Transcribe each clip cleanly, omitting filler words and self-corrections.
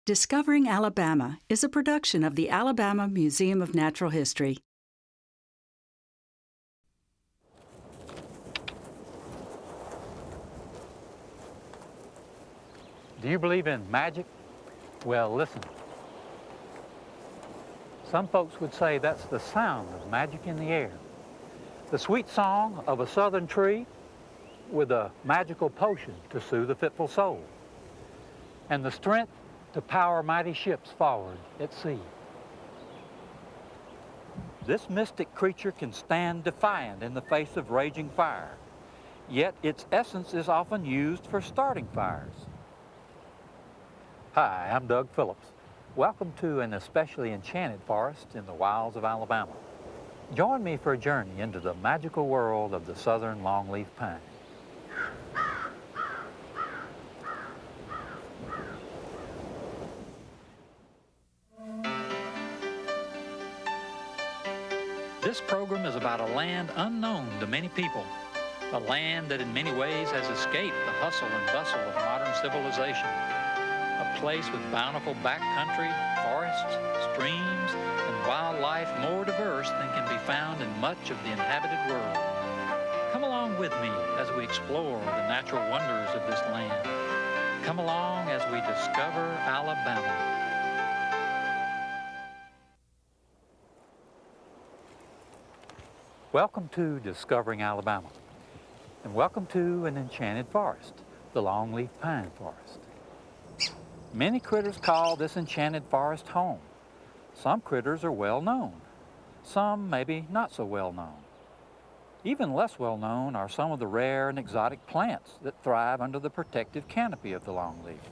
Discovering Alabama is a production of the Alabama Museum of Natural History. Do you believe in magic? Well, listen. Some folks would say that's the sound of magic in the air. The sweet song of a southern tree with a magical potion to soothe a fitful soul. And the strength to power mighty ships forward at sea. This mystic creature can stand defiant in the face of raging fire, yet its essence is often used for starting fires. Hi, I'm Doug Phillips. Welcome to an especially enchanted forest in the wilds of Alabama. Join me for a journey into the magical world of the southern longleaf pine. This program is about a land unknown to many people, a land that in many ways has escaped the hustle and bustle of modern civilization, a place with bountiful backcountry, forests, streams, and wildlife more diverse than can be found in much of the inhabited world. Come along with me as we explore the natural wonders of this land. Come along as we discover Alabama. Welcome to Discovering Alabama, and welcome to an enchanted forest, the longleaf pine forest. Many critters call this enchanted forest home. Some critters are well known, some maybe not so well known. Even less well known are some of the rare and exotic plants that thrive under the protective canopy of the longleaf.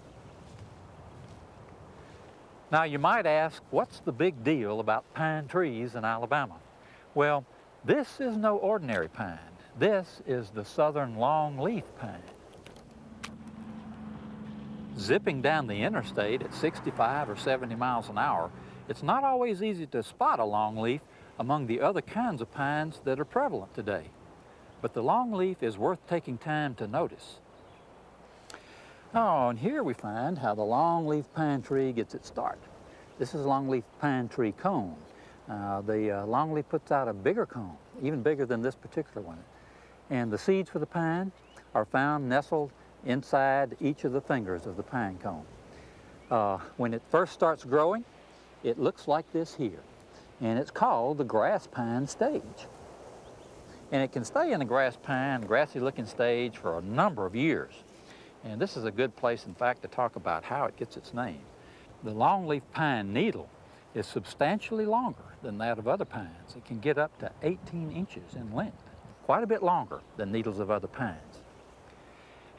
Now you might ask, what's the big deal about pine trees in Alabama? Well, this is no ordinary pine. This is the southern longleaf pine. Zipping down the interstate at 65 or 70 miles an hour, it's not always easy to spot a longleaf among the other kinds of pines that are prevalent today. But the longleaf is worth taking time to notice. Oh, and here we find how the longleaf pine tree gets its start. This is a longleaf pine tree cone. The longleaf puts out a bigger cone, even bigger than this particular one. And the seeds for the pine are found nestled inside each of the fingers of the pine cone. When it first starts growing, it looks like this here. And it's called the grass pine stage. And it can stay in the grass pine, grassy looking stage for a number of years. And this is a good place, in fact, to talk about how it gets its name. The longleaf pine needle is substantially longer than that of other pines. It can get up to 18 inches in length, quite a bit longer than needles of other pines.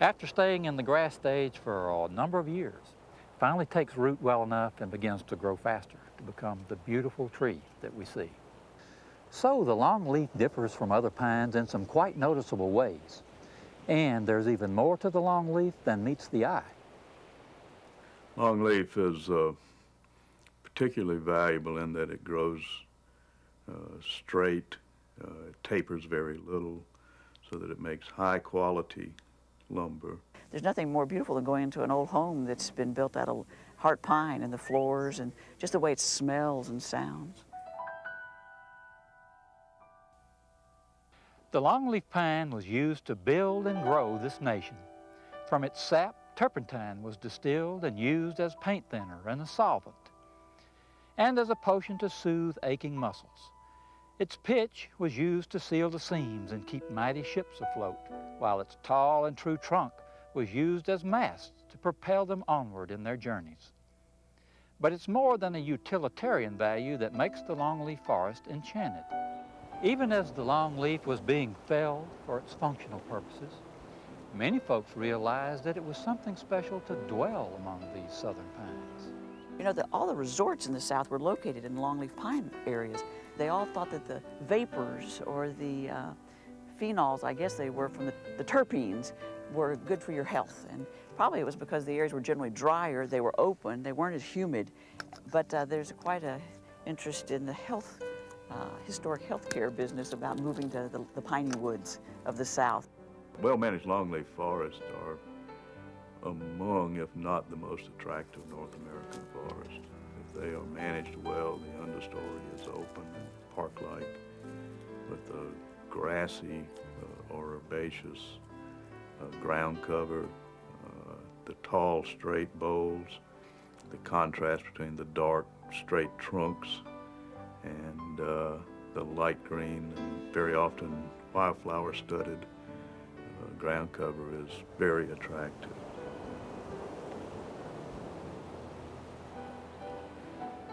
After staying in the grass stage for a number of years, it finally takes root well enough and begins to grow faster to become the beautiful tree that we see. So the longleaf differs from other pines in some quite noticeable ways. And there's even more to the longleaf than meets the eye. Longleaf is particularly valuable in that it grows straight, it tapers very little, so that it makes high quality lumber. There's nothing more beautiful than going into an old home that's been built out of heart pine, and the floors and just the way it smells and sounds. The longleaf pine was used to build and grow this nation. From its sap, turpentine was distilled and used as paint thinner and a solvent, and as a potion to soothe aching muscles. Its pitch was used to seal the seams and keep mighty ships afloat, while its tall and true trunk was used as masts to propel them onward in their journeys. But it's more than a utilitarian value that makes the longleaf forest enchanted. Even as the longleaf was being felled for its functional purposes, many folks realized that it was something special to dwell among these southern pines. You know, all the resorts in the South were located in longleaf pine areas. They all thought that the vapors or the phenols, I guess they were, from the terpenes, were good for your health. And probably it was because the areas were generally drier, they were open, they weren't as humid. But there's quite an interest in the historic healthcare business about moving to the piney woods of the South. Well-managed longleaf forests among, if not the most attractive North American forest. If they are managed well, the understory is open and park-like, with the grassy or herbaceous ground cover, the tall, straight boles, the contrast between the dark, straight trunks and the light green and very often wildflower-studded ground cover is very attractive.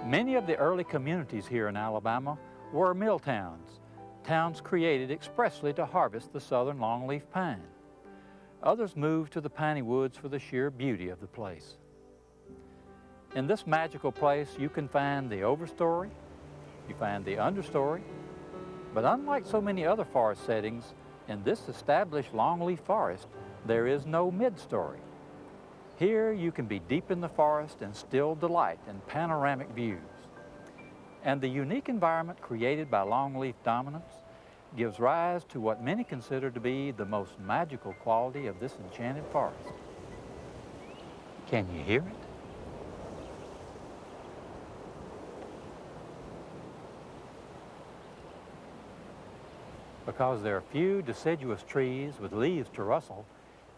Many of the early communities here in Alabama were mill towns, towns created expressly to harvest the southern longleaf pine. Others moved to the piney woods for the sheer beauty of the place. In this magical place, you can find the overstory, you find the understory, but unlike so many other forest settings, in this established longleaf forest, there is no mid-story. Here you can be deep in the forest and still delight in panoramic views. And the unique environment created by longleaf dominance gives rise to what many consider to be the most magical quality of this enchanted forest. Can you hear it? Because there are few deciduous trees with leaves to rustle,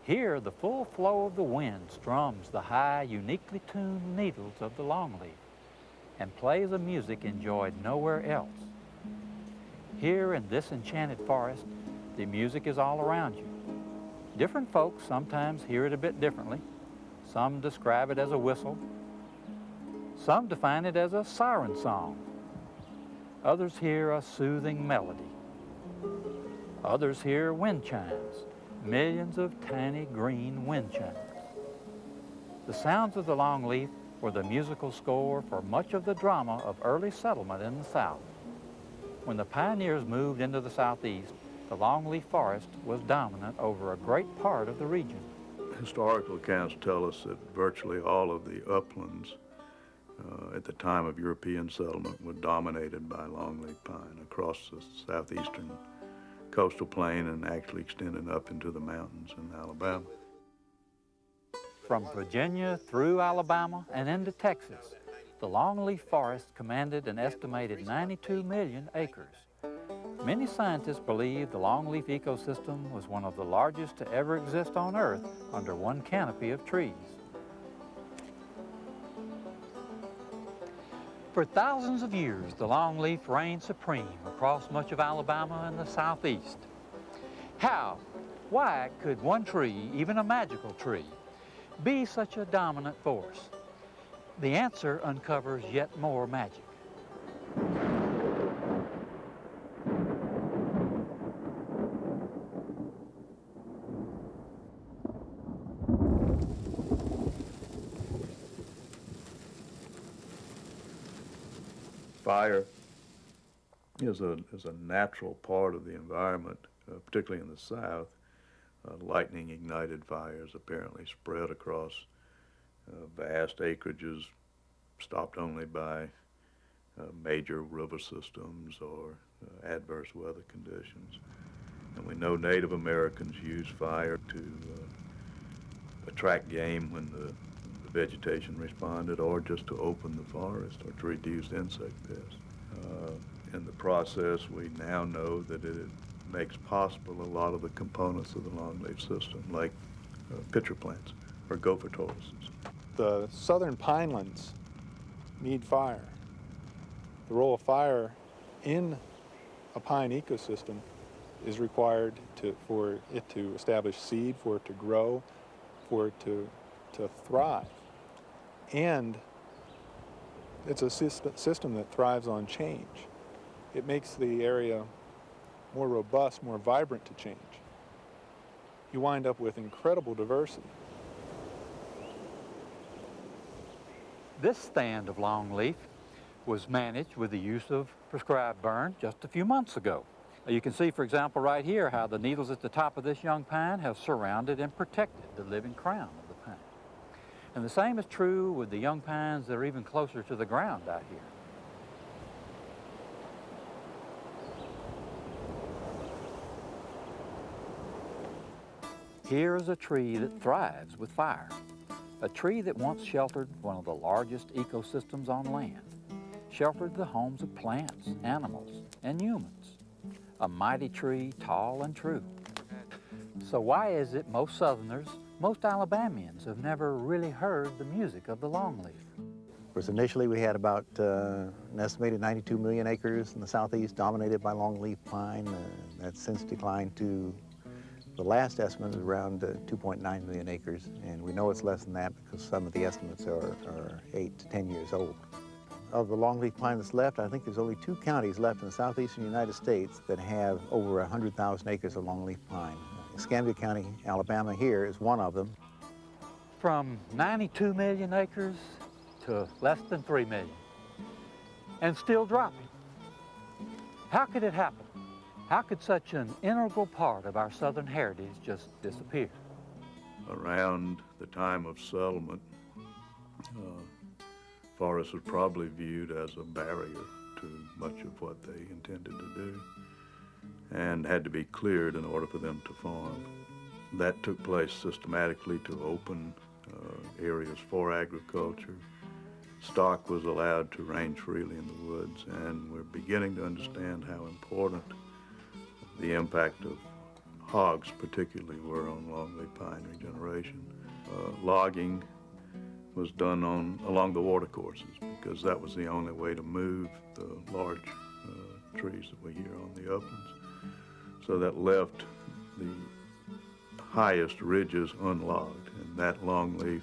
here the full flow of the wind strums the high, uniquely tuned needles of the longleaf and plays a music enjoyed nowhere else. Here in this enchanted forest, the music is all around you. Different folks sometimes hear it a bit differently. Some describe it as a whistle. Some define it as a siren song. Others hear a soothing melody. Others hear wind chimes, millions of tiny green wind chimes. The sounds of the longleaf were the musical score for much of the drama of early settlement in the South. When the pioneers moved into the Southeast, the longleaf forest was dominant over a great part of the region. Historical accounts tell us that virtually all of the uplands at the time of European settlement were dominated by longleaf pine across the southeastern coastal plain and actually extending up into the mountains in Alabama. From Virginia through Alabama and into Texas, the longleaf forest commanded an estimated 92 million acres. Many scientists believe the longleaf ecosystem was one of the largest to ever exist on Earth under one canopy of trees. For thousands of years, the longleaf reigned supreme across much of Alabama and the Southeast. How, why could one tree, even a magical tree, be such a dominant force? The answer uncovers yet more magic. Fire is a natural part of the environment, particularly in the South. Lightning-ignited fires apparently spread across vast acreages, stopped only by major river systems or adverse weather conditions. And we know Native Americans use fire to attract game when the vegetation responded, or just to open the forest or to reduce insect pests. In the process, we now know that it makes possible a lot of the components of the longleaf system, like pitcher plants or gopher tortoises. The southern pinelands need fire. The role of fire in a pine ecosystem is required for it to establish seed, for it to grow, for it to thrive. And it's a system that thrives on change. It makes the area more robust, more vibrant to change. You wind up with incredible diversity. This stand of longleaf was managed with the use of prescribed burn just a few months ago. You can see, for example, right here how the needles at the top of this young pine have surrounded and protected the living crown of the pine. And the same is true with the young pines that are even closer to the ground out here. Here is a tree that thrives with fire, a tree that once sheltered one of the largest ecosystems on land, sheltered the homes of plants, animals, and humans. A mighty tree, tall and true. So why is it most Southerners, most Alabamians have never really heard the music of the longleaf? Of course, initially we had about an estimated 92 million acres in the southeast dominated by longleaf pine. That's since declined to, the last estimate is around 2.9 million acres, and we know it's less than that because some of the estimates are 8 to 10 years old. Of the longleaf pine that's left, I think there's only 2 counties left in the southeastern United States that have over 100,000 acres of longleaf pine. Escambia County, Alabama here is one of them. From 92 million acres to less than 3 million, and still dropping. How could it happen? How could such an integral part of our Southern heritage just disappear? Around the time of settlement, forests was probably viewed as a barrier to much of what they intended to do and had to be cleared in order for them to farm. That took place systematically to open areas for agriculture. Stock was allowed to range freely in the woods, and we're beginning to understand how important the impact of hogs particularly were on longleaf pine regeneration. Logging was done along the watercourses because that was the only way to move the large trees that we hear on the uplands. So that left the highest ridges unlogged, and that longleaf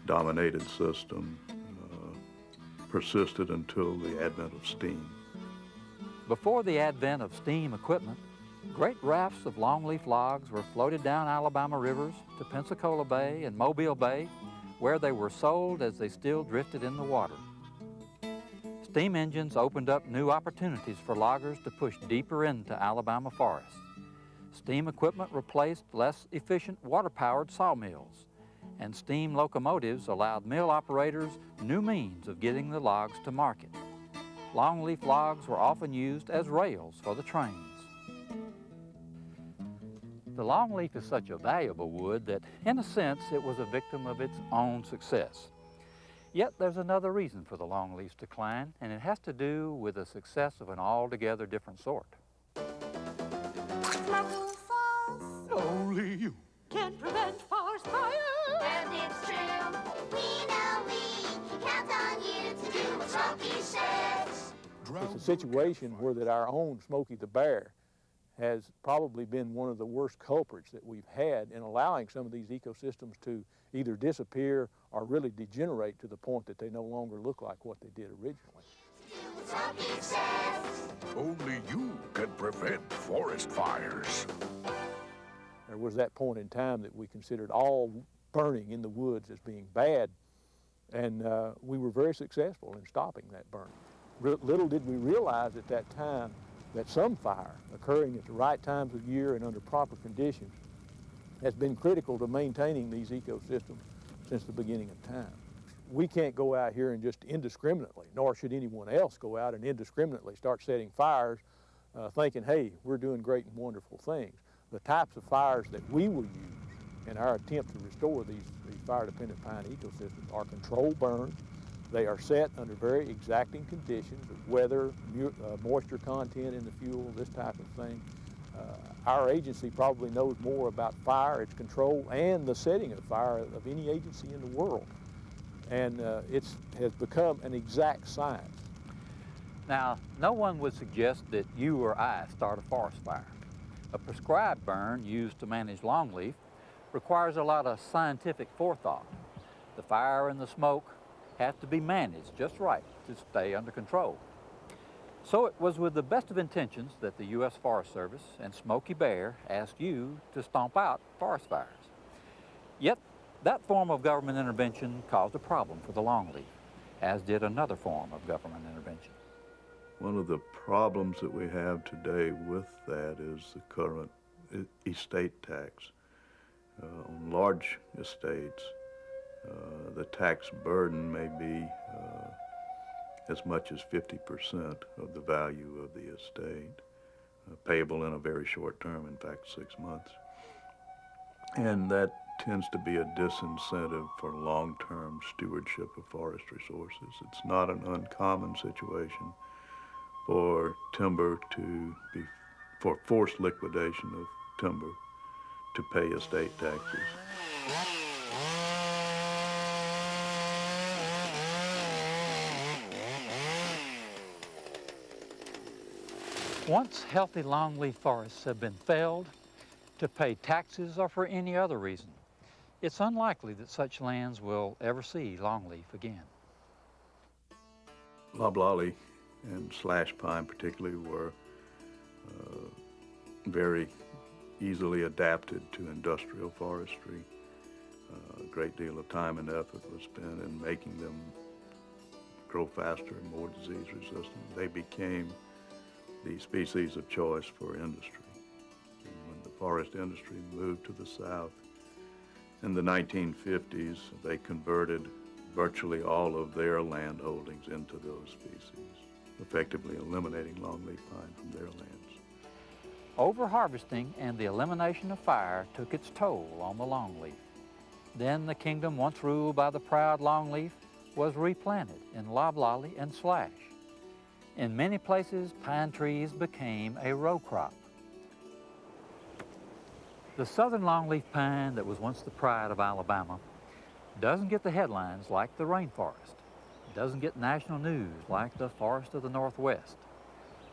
dominated system persisted until the advent of steam. Before the advent of steam equipment, great rafts of longleaf logs were floated down Alabama rivers to Pensacola Bay and Mobile Bay, where they were sold as they still drifted in the water. Steam engines opened up new opportunities for loggers to push deeper into Alabama forests. Steam equipment replaced less efficient water-powered sawmills, and steam locomotives allowed mill operators new means of getting the logs to market. Longleaf logs were often used as rails for the trains. The longleaf is such a valuable wood that, in a sense, it was a victim of its own success. Yet there's another reason for the longleaf's decline, and it has to do with the success of an altogether different sort. Only you can prevent forest fire. And it's true. We know we can count on you to do what Smoky says. It's a situation where that our own Smokey the Bear has probably been one of the worst culprits that we've had in allowing some of these ecosystems to either disappear or really degenerate to the point that they no longer look like what they did originally. Smoky says. Only you can prevent forest fires. There was that point in time that we considered all burning in the woods as being bad, and we were very successful in stopping that burning. Little did we realize at that time that some fire occurring at the right times of year and under proper conditions has been critical to maintaining these ecosystems since the beginning of time. We can't go out here and just indiscriminately, nor should anyone else go out and indiscriminately start setting fires thinking, hey, we're doing great and wonderful things. The types of fires that we will use in our attempt to restore these fire-dependent pine ecosystems are controlled burns. They are set under very exacting conditions of weather, moisture content in the fuel, this type of thing. Our agency probably knows more about fire, its control, and the setting of fire of any agency in the world. And it has become an exact science. Now, no one would suggest that you or I start a forest fire. A prescribed burn used to manage longleaf requires a lot of scientific forethought. The fire and the smoke have to be managed just right to stay under control. So it was with the best of intentions that the U.S. Forest Service and Smokey Bear asked you to stomp out forest fires. Yet that form of government intervention caused a problem for the longleaf, as did another form of government intervention. One of the problems that we have today with that is the current estate tax. On large estates, the tax burden may be as much as 50% of the value of the estate, payable in a very short term, in fact 6 months. And that tends to be a disincentive for long-term stewardship of forest resources. It's not an uncommon situation for timber to be, for forced liquidation of timber to pay estate taxes. Once healthy longleaf forests have been felled to pay taxes or for any other reason, it's unlikely that such lands will ever see longleaf again. Loblolly and slash pine particularly were very easily adapted to industrial forestry. A great deal of time and effort was spent in making them grow faster and more disease resistant. They became the species of choice for industry. And when the forest industry moved to the south in the 1950s, they converted virtually all of their land holdings into those species, effectively eliminating longleaf pine from their lands. Overharvesting and the elimination of fire took its toll on the longleaf. Then the kingdom once ruled by the proud longleaf was replanted in loblolly and slash. In many places, pine trees became a row crop. The southern longleaf pine that was once the pride of Alabama doesn't get the headlines like the rainforest. It doesn't get national news like the forest of the Northwest.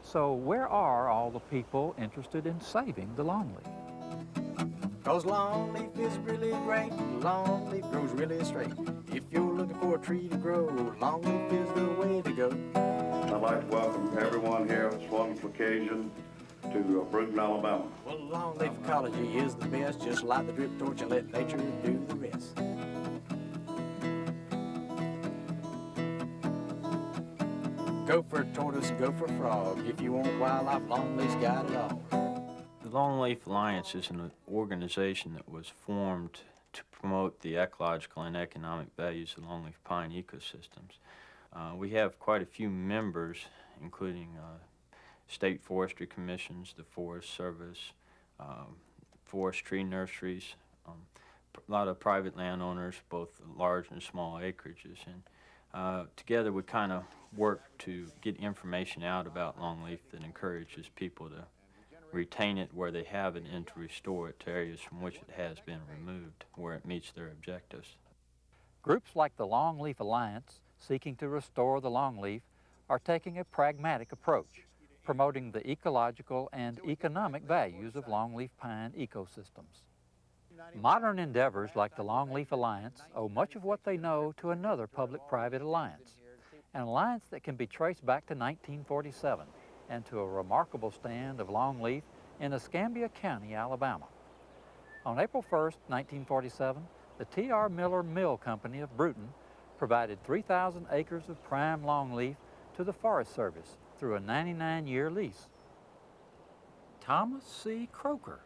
So where are all the people interested in saving the longleaf? 'Cause longleaf is really great, longleaf grows really straight. If you're looking for a tree to grow, longleaf is the way to go. I'd like to welcome everyone here on this wonderful occasion to Brewton, Alabama. Well, longleaf ecology is the best. Just light the drip torch and let nature do the rest. Go for tortoise, go for frog. If you want wildlife, longleaf's got it all. The Longleaf Alliance is an organization that was formed to promote the ecological and economic values of longleaf pine ecosystems. We have quite a few members, including state forestry commissions, the Forest Service, forestry nurseries, a lot of private landowners, both large and small acreages. And together we kind of work to get information out about longleaf that encourages people to retain it where they have it and to restore it to areas from which it has been removed where it meets their objectives. Groups like the Longleaf Alliance, seeking to restore the longleaf, are taking a pragmatic approach, promoting the ecological and economic values of longleaf pine ecosystems. Modern endeavors like the Longleaf Alliance owe much of what they know to another public-private alliance, an alliance that can be traced back to 1947 and to a remarkable stand of longleaf in Escambia County, Alabama. On April 1st, 1947, the T.R. Miller Mill Company of Brewton provided 3,000 acres of prime longleaf to the Forest Service through a 99-year lease. Thomas C. Croker.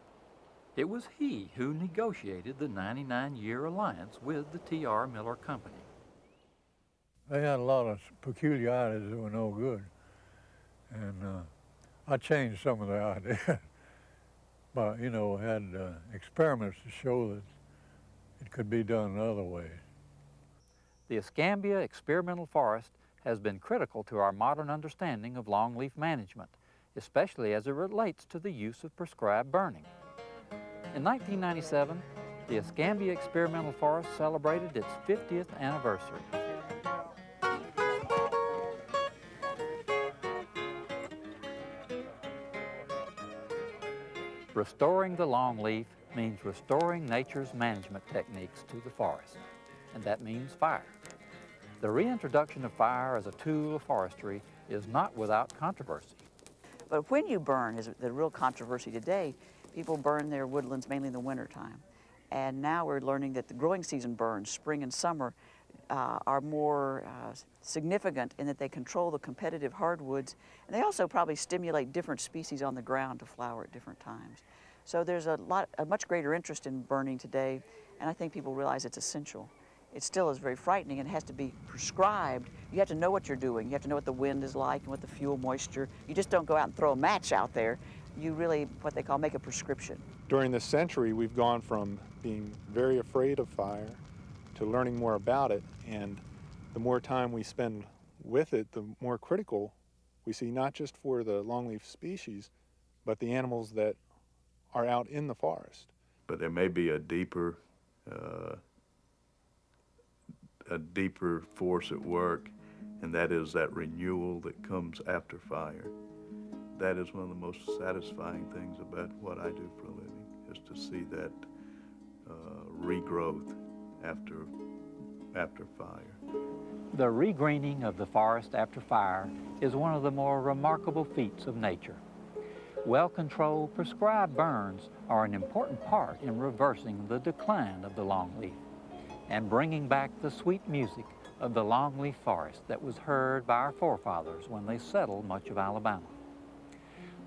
It was he who negotiated the 99-year alliance with the T.R. Miller Company. They had a lot of peculiarities that were no good, and I changed some of the ideas. But, you know, had experiments to show that it could be done in other ways. The Escambia Experimental Forest has been critical to our modern understanding of longleaf management, especially as it relates to the use of prescribed burning. In 1997, the Escambia Experimental Forest celebrated its 50th anniversary. Restoring the longleaf means restoring nature's management techniques to the forest, and that means fire. The reintroduction of fire as a tool of forestry is not without controversy. But when you burn is the real controversy today. People burn their woodlands mainly in the wintertime. And now we're learning that the growing season burns, spring and summer, are more significant in that they control the competitive hardwoods, and they also probably stimulate different species on the ground to flower at different times. So there's a much greater interest in burning today, and I think people realize it's essential. It still is very frightening and it has to be prescribed. You have to know what you're doing. You have to know what the wind is like and what the fuel moisture. You just don't go out and throw a match out there. You really, what they call, make a prescription. During this century, we've gone from being very afraid of fire to learning more about it. And the more time we spend with it, the more critical we see, not just for the longleaf species, but the animals that are out in the forest. But there may be a deeper force at work, and that is that renewal that comes after fire. That is one of the most satisfying things about what I do for a living, is to see that regrowth after fire. The regreening of the forest after fire is one of the more remarkable feats of nature. Well-controlled, prescribed burns are an important part in reversing the decline of the longleaf and bringing back the sweet music of the longleaf forest that was heard by our forefathers when they settled much of Alabama.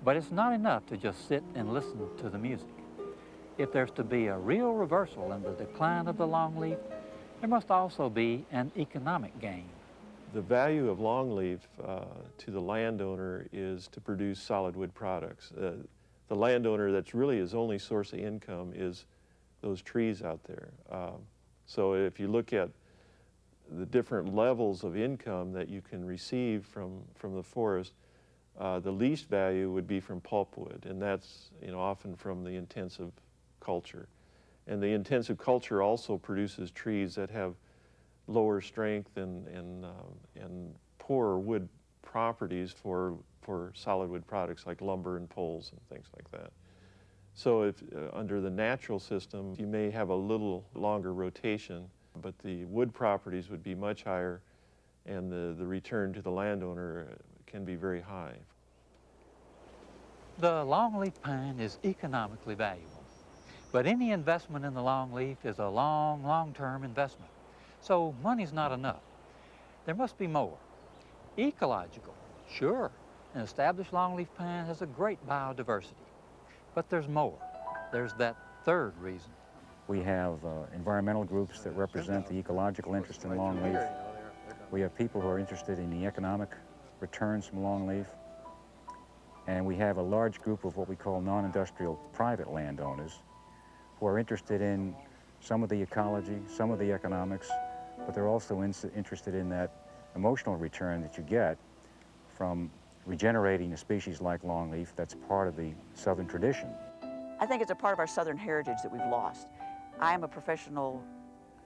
But it's not enough to just sit and listen to the music. If there's to be a real reversal in the decline of the longleaf, there must also be an economic gain. The value of longleaf to the landowner is to produce solid wood products. The landowner, that's really his only source of income, is those trees out there. So if you look at the different levels of income that you can receive from the forest, the least value would be from pulpwood, and that's often from the intensive culture. And the intensive culture also produces trees that have lower strength and poorer wood properties for solid wood products like lumber and poles and things like that. So if under the natural system, you may have a little longer rotation, but the wood properties would be much higher, and the return to the landowner can be very high. The longleaf pine is economically valuable, but any investment in the longleaf is a long-term investment. So money's not enough. There must be more. Ecological, sure. An established longleaf pine has a great biodiversity. But there's more. There's that third reason. We have environmental groups that represent the ecological interest in longleaf. We have people who are interested in the economic returns from longleaf. And we have a large group of what we call non-industrial private landowners who are interested in some of the ecology, some of the economics, but they're also interested in that emotional return that you get from regenerating a species like longleaf that's part of the southern tradition. I think it's a part of our southern heritage that we've lost. I am a professional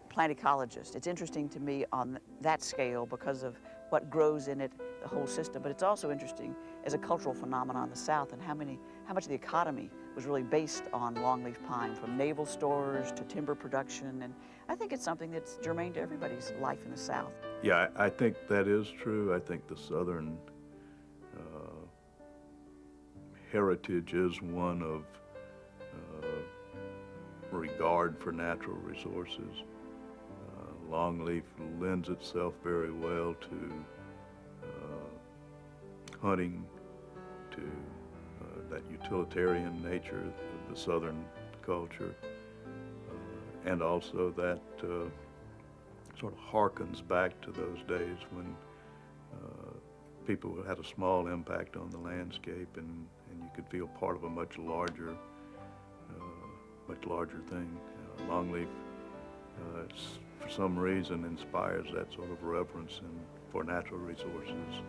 plant ecologist. It's interesting to me on that scale because of what grows in it, the whole system, but it's also interesting as a cultural phenomenon in the South and how much of the economy was really based on longleaf pine, from naval stores to timber production, and I think it's something that's germane to everybody's life in the South. Yeah, I think that is true. I think the southern heritage is one of regard for natural resources. Longleaf lends itself very well to hunting, to that utilitarian nature of the southern culture, and also that sort of harkens back to those days when people had a small impact on the landscape, and you could feel part of a much larger thing. Longleaf, for some reason, inspires that sort of reverence for natural resources.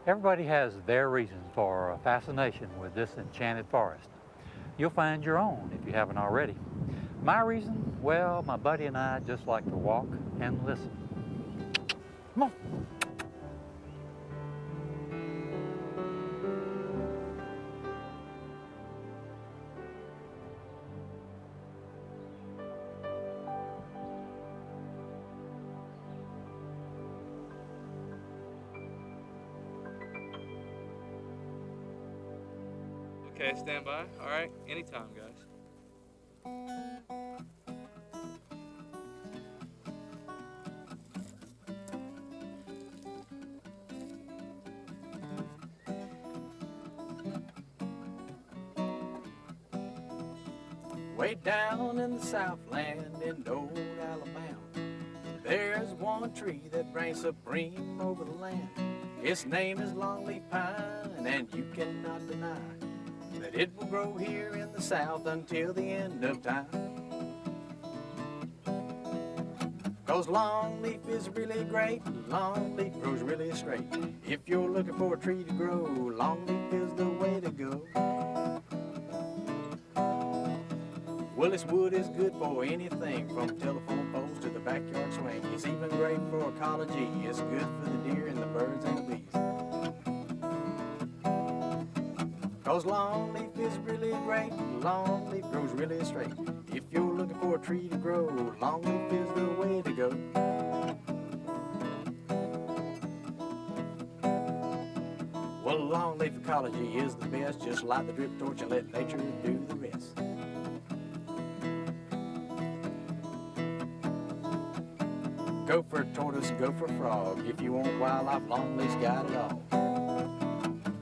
Everybody has their reason for a fascination with this enchanted forest. You'll find your own if you haven't already. My reason? Well, my buddy and I just like to walk and listen. Come on. Okay, stand by. All right, anytime, guys. Way down in the Southland in old Alabama, there's one tree that reigns supreme over the land. Its name is longleaf pine, and you cannot deny that it will grow here in the South until the end of time. 'Cause longleaf is really great, longleaf grows really straight. If you're looking for a tree to grow, longleaf is the way to go. Well, its wood is good for anything from telephone poles to the backyard swing. It's even great for ecology. It's good for the deer and the birds and the bees. 'Cause longleaf is really great, longleaf grows really straight. If you're looking for a tree to grow, longleaf is the way to go. Well, longleaf ecology is the best. Just light the drip torch and let nature do the rest. Go for tortoise, go for frog. If you want wildlife, longleaf's got it all.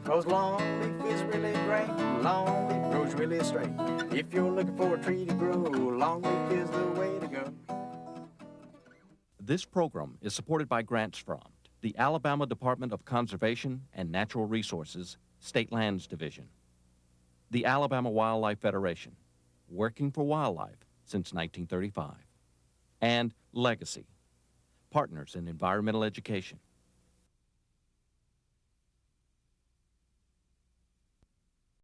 'Cause longleaf is really great, longleaf grows really straight. If you're looking for a tree to grow, longleaf is the way to go. This program is supported by grants from the Alabama Department of Conservation and Natural Resources, State Lands Division, the Alabama Wildlife Federation, working for wildlife since 1935, and Legacy, partners in environmental education.